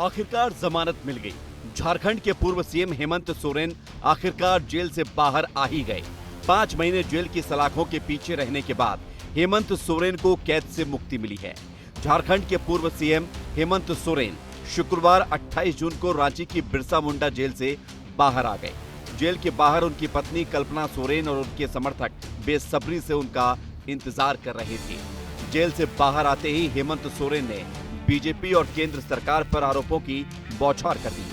आखिरकार जमानत मिल गई। झारखंड के पूर्व सीएम हेमंत सोरेन आखिरकार जेल से बाहर आ ही गए। 5 महीने जेल की सलाखों के पीछे रहने के बाद हेमंत सोरेन को कैद से मुक्ति मिली है। झारखंड के पूर्व सीएम हेमंत सोरेन शुक्रवार 28 जून को रांची की बिरसा मुंडा जेल से बाहर आ गए। जेल के बाहर उनकी पत्नी कल्पना सोरेन और उनके समर्थक बेसब्री से उनका इंतजार कर रहे थे। जेल से बाहर आते ही हेमंत सोरेन ने बीजेपी और केंद्र सरकार पर आरोपों की बौछार कर दी।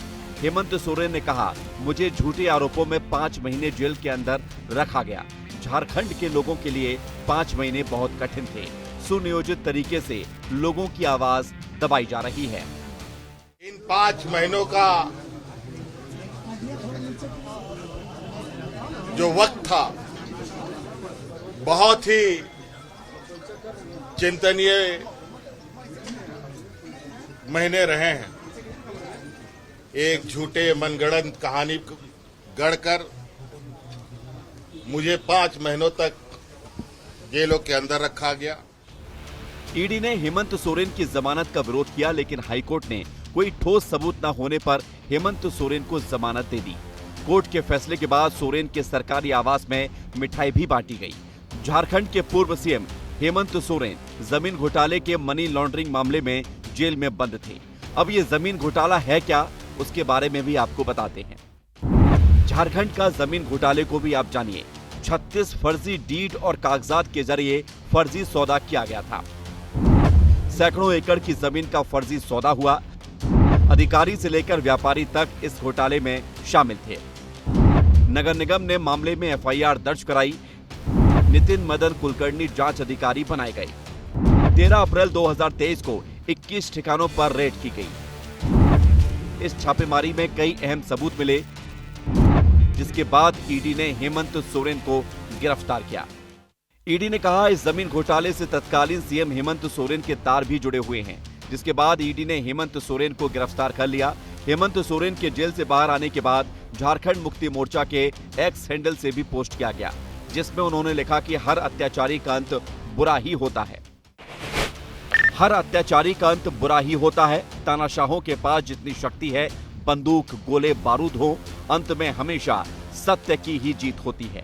हेमंत सोरेन ने कहा, मुझे झूठे आरोपों में 5 महीने जेल के अंदर रखा गया। झारखंड के लोगों के लिए 5 महीने बहुत कठिन थे। सुनियोजित तरीके से लोगों की आवाज दबाई जा रही है। इन 5 महीनों का जो वक्त था बहुत ही चिंतनीय महीने रहे हैं। एक झूठे मनगढ़ंत कहानी गढ़कर मुझे 5 महीनों तक जेलों के अंदर रखा गया। ईडी ने हेमंत सोरेन की जमानत का विरोध किया, लेकिन हाईकोर्ट ने कोई ठोस सबूत न होने पर हेमंत सोरेन को जमानत दे दी। कोर्ट के फैसले के बाद सोरेन के सरकारी आवास में मिठाई भी बांटी गई। झारखंड के पूर्व सीएम हेमंत सोरेन जमीन घोटाले के मनी लॉन्ड्रिंग मामले में जेल में बंद थे। अब ये जमीन घोटाला है क्या, उसके बारे में भी आपको बताते हैं। झारखंड का जमीन घोटाले को भी आप जानिए। 36 फर्जी डीड और कागजात के जरिए फर्जी सौदा किया गया था। सैकड़ों एकड़ की जमीन का फर्जी सौदा हुआ। अधिकारी से लेकर व्यापारी तक इस घोटाले में शामिल थे। नगर निगम ने मामले में एफआईआर दर्ज कराई। नितिन मदन कुलकर्णी जांच अधिकारी बनाए गए। 13 अप्रैल 2023 को 21 ठिकानों पर रेड की गई। इस छापेमारी में कई अहम सबूत मिले, जिसके बाद ईडी ने हेमंत सोरेन को गिरफ्तार किया। ईडी ने कहा, इस जमीन घोटाले से तत्कालीन सीएम हेमंत सोरेन के तार भी जुड़े हुए हैं, जिसके बाद ईडी ने हेमंत सोरेन को गिरफ्तार कर लिया। हेमंत सोरेन के जेल से बाहर आने के बाद झारखंड मुक्ति मोर्चा के एक्स हैंडल से भी पोस्ट किया गया, जिसमें उन्होंने लिखा कि हर अत्याचारी का अंत बुरा ही होता है। हर अत्याचारी का अंत बुरा ही होता है। तानाशाहों के पास जितनी शक्ति है, बंदूक, गोले, बारूद हो, अंत में हमेशा सत्य की ही जीत होती है।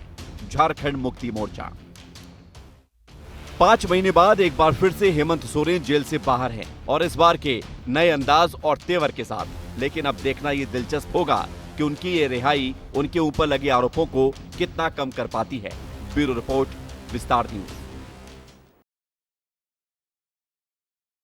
झारखंड मुक्ति मोर्चा। 5 महीने बाद एक बार फिर से हेमंत सोरेन जेल से बाहर हैं, और इस बार के नए अंदाज और तेवर के साथ। लेकिन अब देखना ये दिलचस्प होगा कि उनकी ये रिहाई उनके ऊपर लगे आरोपों को कितना कम कर पाती है। ब्यूरो रिपोर्ट, विस्तार न्यूज।